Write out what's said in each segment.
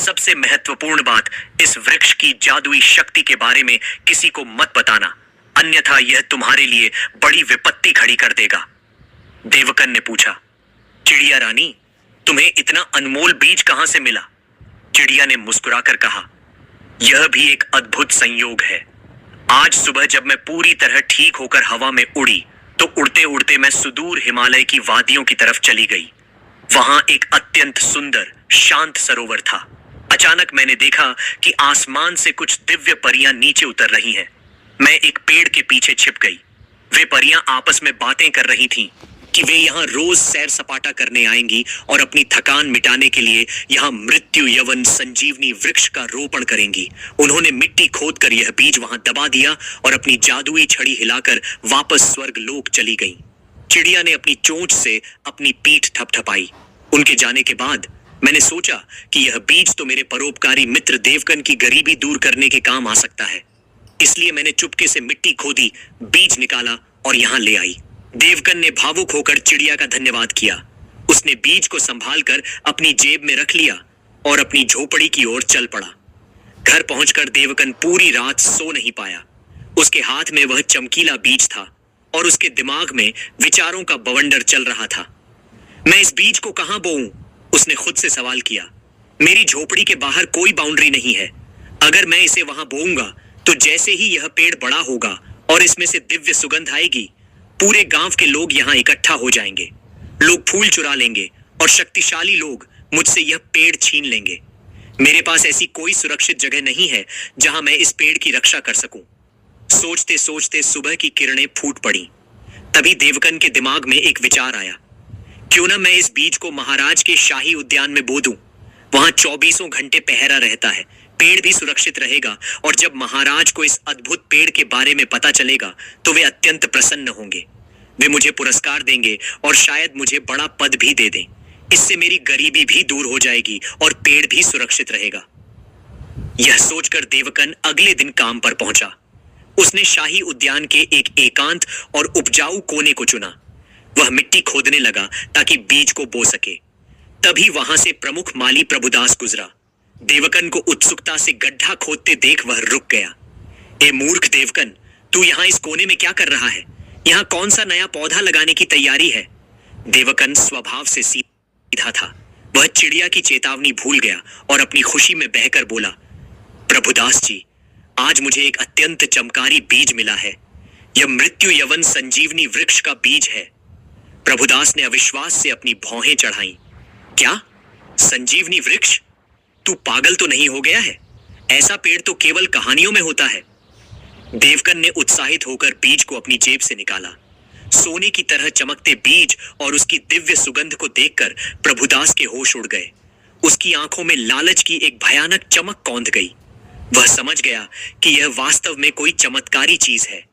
सबसे महत्वपूर्ण बात, इस वृक्ष की जादुई शक्ति के बारे में किसी को मत बताना, अन्यथा यह तुम्हारे लिए बड़ी विपत्ति खड़ी कर देगा। देवकन ने पूछा, चिड़िया रानी, तुम्हें इतना अनमोल बीज कहां से मिला? चिड़िया ने मुस्कुराकर कहा, यह भी एक अद्भुत संयोग है। आज सुबह जब मैं पूरी तरह ठीक होकर हवा में उड़ी, तो उड़ते उड़ते मैं सुदूर हिमालय की वादियों की तरफ चली गई। वहां एक अत्यंत सुंदर शांत सरोवर था। अचानक मैंने देखा कि आसमान से कुछ दिव्य परियां नीचे उतर रही हैं। मैं एक पेड़ के पीछे छिप गई। वे परियां आपस में बातें कर रही थीं कि वे यहाँ रोज सैर सपाटा करने आएंगी और अपनी थकान मिटाने के लिए यहाँ मृत्यु यवन संजीवनी वृक्ष का रोपण करेंगी। उन्होंने मिट्टी खोद कर यह बीज वहां दबा दिया और अपनी जादुई छड़ी हिलाकर वापस स्वर्ग लोक चली गई। चिड़िया ने अपनी चोंच से अपनी पीठ थपथपाई। उनके जाने के बाद मैंने सोचा कि यह बीज तो मेरे परोपकारी मित्र देवकन की गरीबी दूर करने के काम आ सकता है। इसलिए मैंने चुपके से मिट्टी खोदी, बीज निकाला और यहाँ ले आई। देवकन ने भावुक होकर चिड़िया का धन्यवाद किया। उसने बीज को संभालकर अपनी जेब में रख लिया और अपनी झोपड़ी की ओर चल पड़ा। घर पहुंचकर देवकन पूरी रात सो नहीं पाया। उसके हाथ में वह चमकीला बीज था और उसके दिमाग में विचारों का बवंडर चल रहा था। मैं इस बीज को कहां बोऊं? उसने खुद से सवाल किया। मेरी झोपड़ी के बाहर कोई बाउंड्री नहीं है। अगर मैं इसे वहां बोऊंगा तो जैसे ही यह पेड़ बड़ा होगा और इसमें से दिव्य सुगंध आएगी, पूरे गांव के लोग यहाँ इकट्ठा हो जाएंगे। लोग फूल चुरा लेंगे और शक्तिशाली लोग मुझसे यह पेड़ छीन लेंगे। मेरे पास ऐसी कोई सुरक्षित जगह नहीं है जहां मैं इस पेड़ की रक्षा कर सकूं। सोचते सोचते सुबह की किरणें फूट पड़ी। तभी देवकन के दिमाग में एक विचार आया, क्यों ना मैं इस बीज को महाराज के शाही उद्यान में बो दूं। वहां 24 घंटे पहरा रहता है, पेड़ भी सुरक्षित रहेगा और जब महाराज को इस अद्भुत पेड़ के बारे में पता चलेगा तो वे अत्यंत प्रसन्न होंगे। वे मुझे पुरस्कार देंगे और शायद मुझे बड़ा पद भी दे दें। इससे मेरी गरीबी भी दूर हो जाएगी और पेड़ भी सुरक्षित रहेगा। यह सोचकर देवकन अगले दिन काम पर पहुंचा। उसने शाही उद्यान के एक एकांत और उपजाऊ कोने को चुना। वह मिट्टी खोदने लगा ताकि बीज को बो सके। तभी वहां से प्रमुख माली प्रभुदास गुजरा। देवकन को उत्सुकता से गड्ढा खोदते देख वह रुक गया। ए मूर्ख देवकन, तू यहाँ इस कोने में क्या कर रहा है? यहाँ कौन सा नया पौधा लगाने की तैयारी है? देवकन स्वभाव से सीधा था। वह चिड़िया की चेतावनी भूल गया और अपनी खुशी में बहकर बोला, प्रभुदास जी, आज मुझे एक अत्यंत चमकारी बीज मिला है। यह मृत्यु यवन संजीवनी वृक्ष का बीज है। प्रभुदास ने अविश्वास से अपनी भौहें चढ़ाई। क्या? संजीवनी वृक्ष? तू पागल तो नहीं हो गया है? ऐसा पेड़ तो केवल कहानियों में होता है। देवकन ने उत्साहित होकर बीज को अपनी जेब से निकाला। सोने की तरह चमकते बीज और उसकी दिव्य सुगंध को देखकर प्रभुदास के होश उड़ गए। उसकी आंखों में लालच की एक भयानक चमक कौंध गई। वह समझ गया कि यह वास्तव में कोई चमत्कारी चीज है।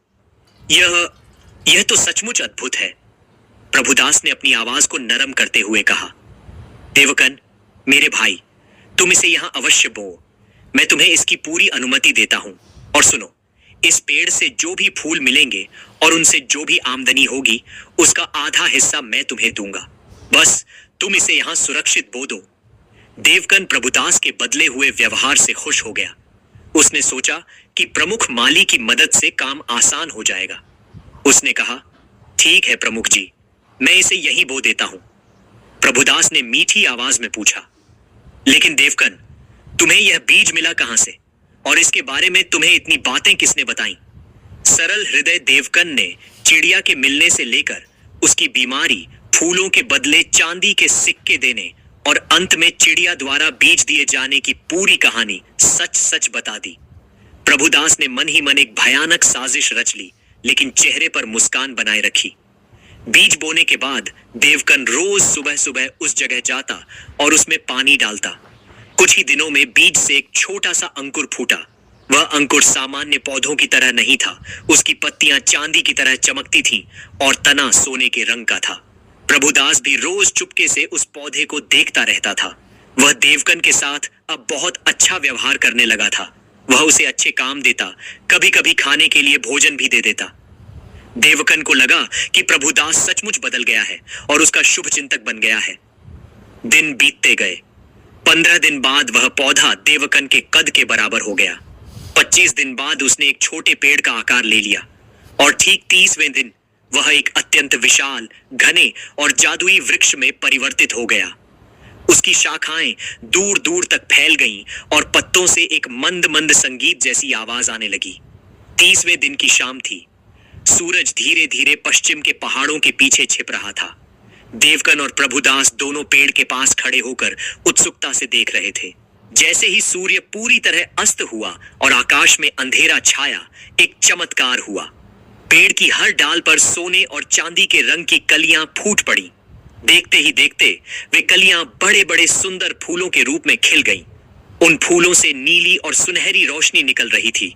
यह तो सचमुच अद्भुत है। प्रभुदास ने अपनी आवाज को नरम करते हुए कहा, देवकन, मेरे भाई, तुम इसे यहां अवश्य बो। मैं तुम्हें इसकी पूरी अनुमति देता हूं। और सुनो, इस पेड़ से जो भी फूल मिलेंगे और उनसे जो भी आमदनी होगी, उसका आधा हिस्सा मैं तुम्हें दूंगा। बस तुम इसे यहां सुरक्षित बो दो। देवकन प्रभुदास के बदले हुए व्यवहार से खुश हो गया। उसने सोचा कि प्रमुख माली की मदद से काम आसान हो जाएगा। उसने कहा, ठीक है प्रमुख जी, मैं इसे यहीं बो देता हूं। प्रभुदास ने मीठी आवाज में पूछा, लेकिन देवकन, तुम्हें यह बीज मिला कहां से और इसके बारे में तुम्हें इतनी बातें किसने बताई? सरल हृदय देवकन ने चिड़िया के मिलने से लेकर उसकी बीमारी, फूलों के बदले चांदी के सिक्के देने और अंत में चिड़िया द्वारा बीज दिए जाने की पूरी कहानी सच सच बता दी। प्रभुदास ने मन ही मन एक भयानक साजिश रच ली, लेकिन चेहरे पर मुस्कान बनाए रखी। बीज बोने के बाद देवकन रोज सुबह सुबह उस जगह जाता और उसमें पानी डालता। कुछ ही दिनों में बीज से एक छोटा सा अंकुर फूटा। वह अंकुर सामान्य पौधों की तरह नहीं था। उसकी पत्तियां चांदी की तरह चमकती थीं और तना सोने के रंग का था। प्रभुदास भी रोज चुपके से उस पौधे को देखता रहता था। वह देवकन के साथ अब बहुत अच्छा व्यवहार करने लगा था। वह उसे अच्छे काम देता, कभी कभी खाने के लिए भोजन भी दे देता। देवकन को लगा कि प्रभुदास सचमुच बदल गया है और उसका शुभ चिंतक बन गया है। दिन बीतते गए। 15 दिन बाद वह पौधा देवकन के कद के बराबर हो गया। 25 दिन बाद उसने एक छोटे पेड़ का आकार ले लिया और ठीक 30वें दिन वह एक अत्यंत विशाल, घने और जादुई वृक्ष में परिवर्तित हो गया। उसकी शाखाएं दूर दूर तक फैल गईं और पत्तों से एक मंद मंद संगीत जैसी आवाज आने लगी। 30वें दिन की शाम थी। सूरज धीरे धीरे पश्चिम के पहाड़ों के पीछे छिप रहा था। देवकन और प्रभुदास दोनों पेड़ के पास खड़े होकर उत्सुकता से देख रहे थे। जैसे ही सूर्य पूरी तरह अस्त हुआ और आकाश में अंधेरा छाया, एक चमत्कार हुआ। पेड़ की हर डाल पर सोने और चांदी के रंग की कलियां फूट पड़ी। देखते ही देखते वे कलियां बड़े बड़े सुंदर फूलों के रूप में खिल गईं। उन फूलों से नीली और सुनहरी रोशनी निकल रही थी।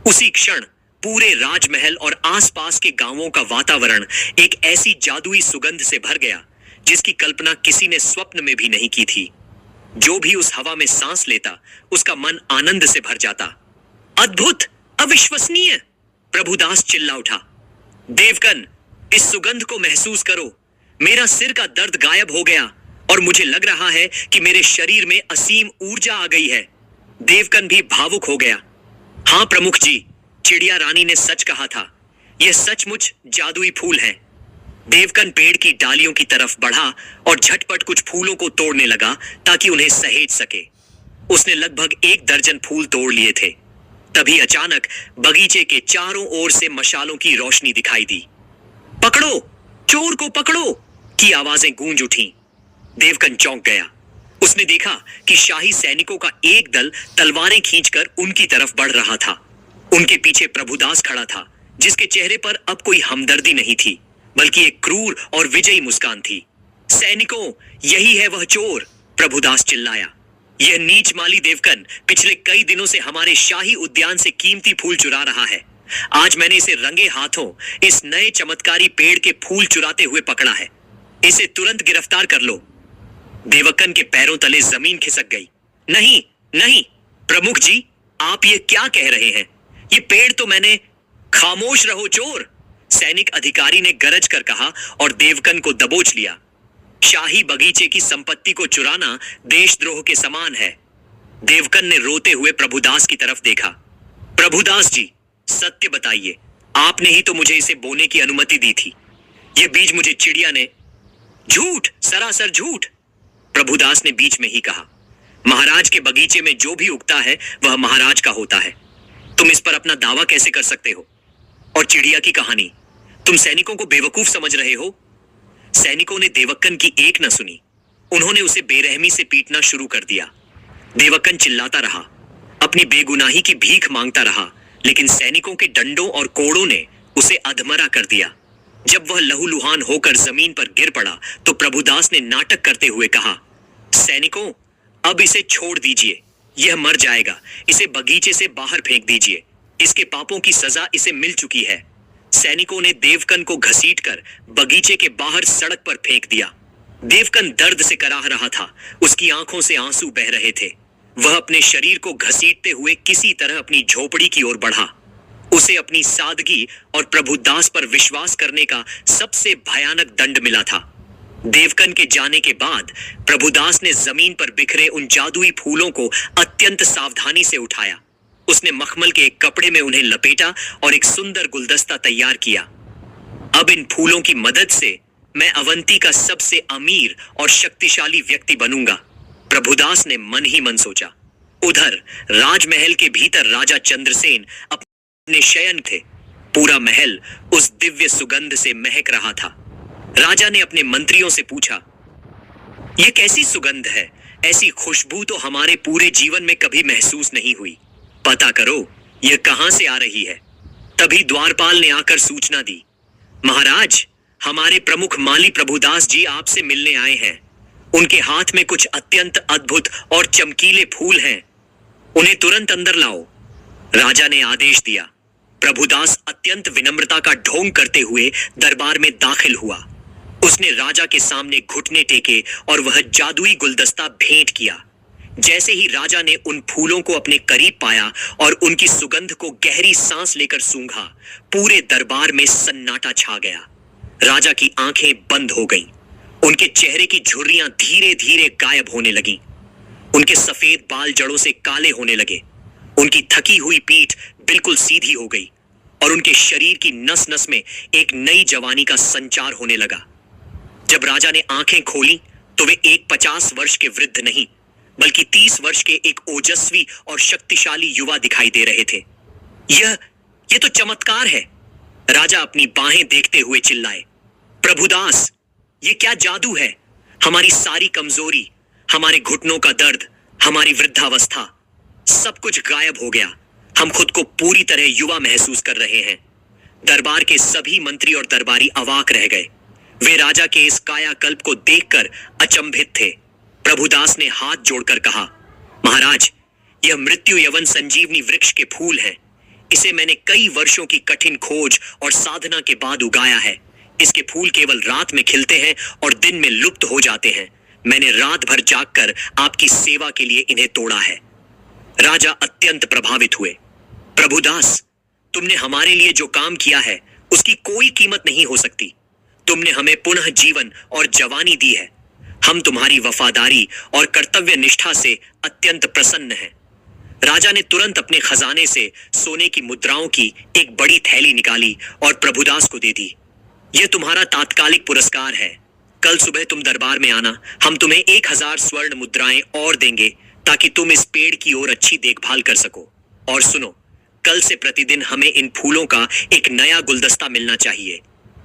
उसी क्षण पूरे राजमहल और आसपास के गांवों का वातावरण एक ऐसी जादुई सुगंध से भर गया जिसकी कल्पना किसी ने स्वप्न में भी नहीं की थी। जो भी उस हवा में सांस लेता उसका मन आनंद से भर जाता। अद्भुत, अविश्वसनीय! प्रभुदास चिल्ला उठा। देवकन, इस सुगंध को महसूस करो। मेरा सिर का दर्द गायब हो गया और मुझे लग रहा है कि मेरे शरीर में असीम ऊर्जा आ गई है। देवकन भी भावुक हो गया। हाँ प्रमुख जी, चिड़िया रानी ने सच कहा था। यह सचमुच जादुई फूल हैं। देवकन पेड़ की डालियों की तरफ बढ़ा और झटपट कुछ फूलों को तोड़ने लगा ताकि उन्हें सहेज सके। उसने लगभग 1 दर्जन फूल तोड़ लिए थे। तभी अचानक बगीचे के चारों ओर से मशालों की रोशनी दिखाई दी। पकड़ो, चोर को पकड़ो की आवाजें गूंज उठी। देवकन चौंक गया। उसने देखा कि शाही सैनिकों का एक दल तलवारें खींचकर उनकी तरफ बढ़ रहा था। उनके पीछे प्रभुदास खड़ा था, जिसके चेहरे पर अब कोई हमदर्दी नहीं थी, बल्कि एक क्रूर और विजयी मुस्कान थी। सैनिकों, यही है वह चोर! प्रभुदास चिल्लाया। यह नीच माली देवकन पिछले कई दिनों से हमारे शाही उद्यान से कीमती फूल चुरा रहा है। आज मैंने इसे रंगे हाथों इस नए चमत्कारी पेड़ के फूल चुराते हुए पकड़ा है। इसे तुरंत गिरफ्तार कर लो। देवकन के पैरों तले जमीन खिसक गई। नहीं, नहीं, प्रमुख जी, आप ये क्या कह रहे हैं? ये पेड़ तो मैंने... खामोश रहो चोर! सैनिक अधिकारी ने गरज कर कहा और देवकन को दबोच लिया। शाही बगीचे की संपत्ति को चुराना देशद्रोह के समान है। देवकन ने रोते हुए प्रभुदास की तरफ देखा। प्रभुदास जी, सत्य बताइए, आपने ही तो मुझे इसे बोने की अनुमति दी थी। यह बीज मुझे चिड़िया ने... झूठ, सरासर झूठ! प्रभुदास ने बीच में ही कहा। महाराज के बगीचे में जो भी उगता है वह महाराज का होता है। तुम इस पर अपना दावा कैसे कर सकते हो? और चिड़िया की कहानी, तुम सैनिकों को बेवकूफ समझ रहे हो? सैनिकों ने देवकन की एक न सुनी। उन्होंने उसे बेरहमी से पीटना शुरू कर दिया। देवकन चिल्लाता रहा, अपनी बेगुनाही की भीख मांगता रहा, लेकिन सैनिकों के डंडों और कोड़ों ने उसे अधमरा कर दिया। जब वह लहूलुहान होकर जमीन पर गिर पड़ा तो प्रभुदास ने नाटक करते हुए कहा, सैनिकों, अब इसे छोड़ दीजिए। यह मर जाएगा। इसे बगीचे से बाहर फेंक दीजिए। इसके पापों की सजा इसे मिल चुकी है। सैनिकों ने देवकन को घसीटकर बगीचे के बाहर सड़क पर फेंक दिया। देवकन दर्द से कराह रहा था। उसकी आंखों से आंसू बह रहे थे। वह अपने शरीर को घसीटते हुए किसी तरह अपनी झोपड़ी की ओर बढ़ा। उसे अपनी सादगी और प्रभुदास पर विश्वास करने का सबसे भयानक दंड मिला था। देवकन के जाने के बाद प्रभुदास ने जमीन पर बिखरे उन जादुई फूलों को अत्यंत सावधानी से उठाया। उसने मखमल के एक कपड़े में उन्हें लपेटा और एक सुंदर गुलदस्ता तैयार किया। अब इन फूलों की मदद से मैं अवंती का सबसे अमीर और शक्तिशाली व्यक्ति बनूंगा, प्रभुदास ने मन ही मन सोचा। उधर राजमहल के भीतर राजा चंद्रसेन अपने शयन थे। पूरा महल उस दिव्य सुगंध से महक रहा था। राजा ने अपने मंत्रियों से पूछा, यह कैसी सुगंध है? ऐसी खुशबू तो हमारे पूरे जीवन में कभी महसूस नहीं हुई। पता करो, यह कहां से आ रही है। तभी द्वारपाल ने आकर सूचना दी, महाराज, हमारे प्रमुख माली प्रभुदास जी आपसे मिलने आए हैं। उनके हाथ में कुछ अत्यंत अद्भुत और चमकीले फूल हैं। उन्हें तुरंत अंदर लाओ। राजा ने आदेश दिया। प्रभुदास अत्यंत विनम्रता का ढोंग करते हुए दरबार में दाखिल हुआ। उसने राजा के सामने घुटने टेके और वह जादुई गुलदस्ता भेंट किया। जैसे ही राजा ने उन फूलों को अपने करीब पाया और उनकी सुगंध को गहरी सांस लेकर सूंघा, पूरे दरबार में सन्नाटा छा गया। राजा की आंखें बंद हो गईं। उनके चेहरे की झुर्रियां धीरे धीरे गायब होने लगीं। उनके सफेद बाल जड़ों से काले होने लगे। उनकी थकी हुई पीठ बिल्कुल सीधी हो गई और उनके शरीर की नस नस में एक नई जवानी का संचार होने लगा। जब राजा ने आंखें खोली तो वे एक 50 वर्ष के वृद्ध नहीं बल्कि 30 वर्ष के एक ओजस्वी और शक्तिशाली युवा दिखाई दे रहे थे। ये तो चमत्कार है, राजा अपनी बाहें देखते हुए चिल्लाए। प्रभुदास, ये क्या जादू है? हमारी सारी कमजोरी, हमारे घुटनों का दर्द, हमारी वृद्धावस्था, सब कुछ गायब हो गया। हम खुद को पूरी तरह युवा महसूस कर रहे हैं। दरबार के सभी मंत्री और दरबारी अवाक रह गए। वे राजा के इस कायाकल्प को देखकर अचंभित थे। प्रभुदास ने हाथ जोड़कर कहा, महाराज, यह मृत्यु यवन संजीवनी वृक्ष के फूल हैं। इसे मैंने कई वर्षों की कठिन खोज और साधना के बाद उगाया है। इसके फूल केवल रात में खिलते हैं और दिन में लुप्त हो जाते हैं। मैंने रात भर जागकर आपकी सेवा के लिए इन्हें तोड़ा है। राजा अत्यंत प्रभावित हुए। प्रभुदास, तुमने हमारे लिए जो काम किया है उसकी कोई कीमत नहीं हो सकती। तुमने हमें पुनः जीवन और जवानी दी है। हम तुम्हारी वफादारी और कर्तव्य निष्ठा से अत्यंत प्रसन्न हैं। राजा ने तुरंत अपने खजाने से सोने की मुद्राओं की एक बड़ी थैली निकाली और प्रभुदास को दे दी। यह तुम्हारा तात्कालिक पुरस्कार है। कल सुबह तुम दरबार में आना। हम तुम्हें 1000 स्वर्ण मुद्राएं और देंगे ताकि तुम इस पेड़ की ओर अच्छी देखभाल कर सको। और सुनो, कल से प्रतिदिन हमें इन फूलों का एक नया गुलदस्ता मिलना चाहिए।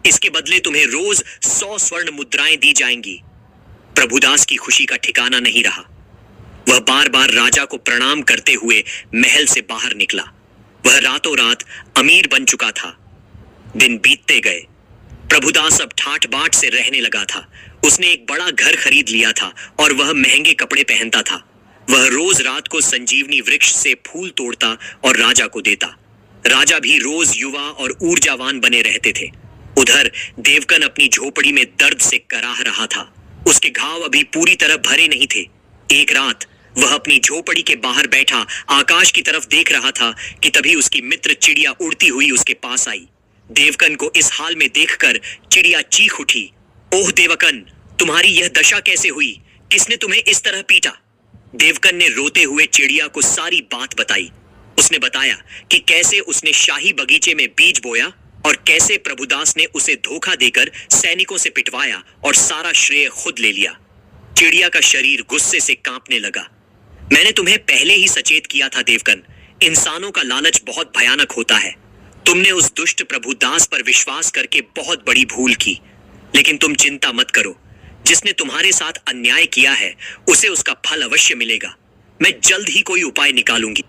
इसके बदले तुम्हें रोज 100 स्वर्ण मुद्राएं दी जाएंगी। प्रभुदास की खुशी का ठिकाना नहीं रहा। वह बार बार राजा को प्रणाम करते हुए महल से बाहर निकला। वह रातों रात अमीर बन चुका था। दिन बीतते गए। प्रभुदास अब ठाठ बाट से रहने लगा था। उसने एक बड़ा घर खरीद लिया था और वह महंगे कपड़े पहनता था। वह रोज रात को संजीवनी वृक्ष से फूल तोड़ता और राजा को देता। राजा भी रोज युवा और ऊर्जावान बने रहते थे। उधर देवकन अपनी झोपड़ी में दर्द से कराह रहा था। उसके घाव अभी पूरी तरह भरे नहीं थे। एक रात वह अपनी झोपड़ी के बाहर बैठा आकाश की तरफ देख रहा था कि तभी उसकी मित्र चिड़िया उड़ती हुई उसके पास आई। देवकन को इस हाल में देखकर चिड़िया चीख उठी। ओह देवकन, तुम्हारी यह दशा कैसे हुई? किसने तुम्हें इस तरह पीटा? देवकन ने रोते हुए चिड़िया को सारी बात बताई। उसने बताया कि कैसे उसने शाही बगीचे में बीज बोया और कैसे प्रभुदास ने उसे धोखा देकर सैनिकों से पिटवाया और सारा श्रेय खुद ले लिया। चिड़िया का शरीर गुस्से से कांपने लगा। मैंने तुम्हें पहले ही सचेत किया था देवकन, इंसानों का लालच बहुत भयानक होता है। तुमने उस दुष्ट प्रभुदास पर विश्वास करके बहुत बड़ी भूल की। लेकिन तुम चिंता मत करो, जिसने तुम्हारे साथ अन्याय किया है उसे उसका फल अवश्य मिलेगा। मैं जल्द ही कोई उपाय निकालूंगी।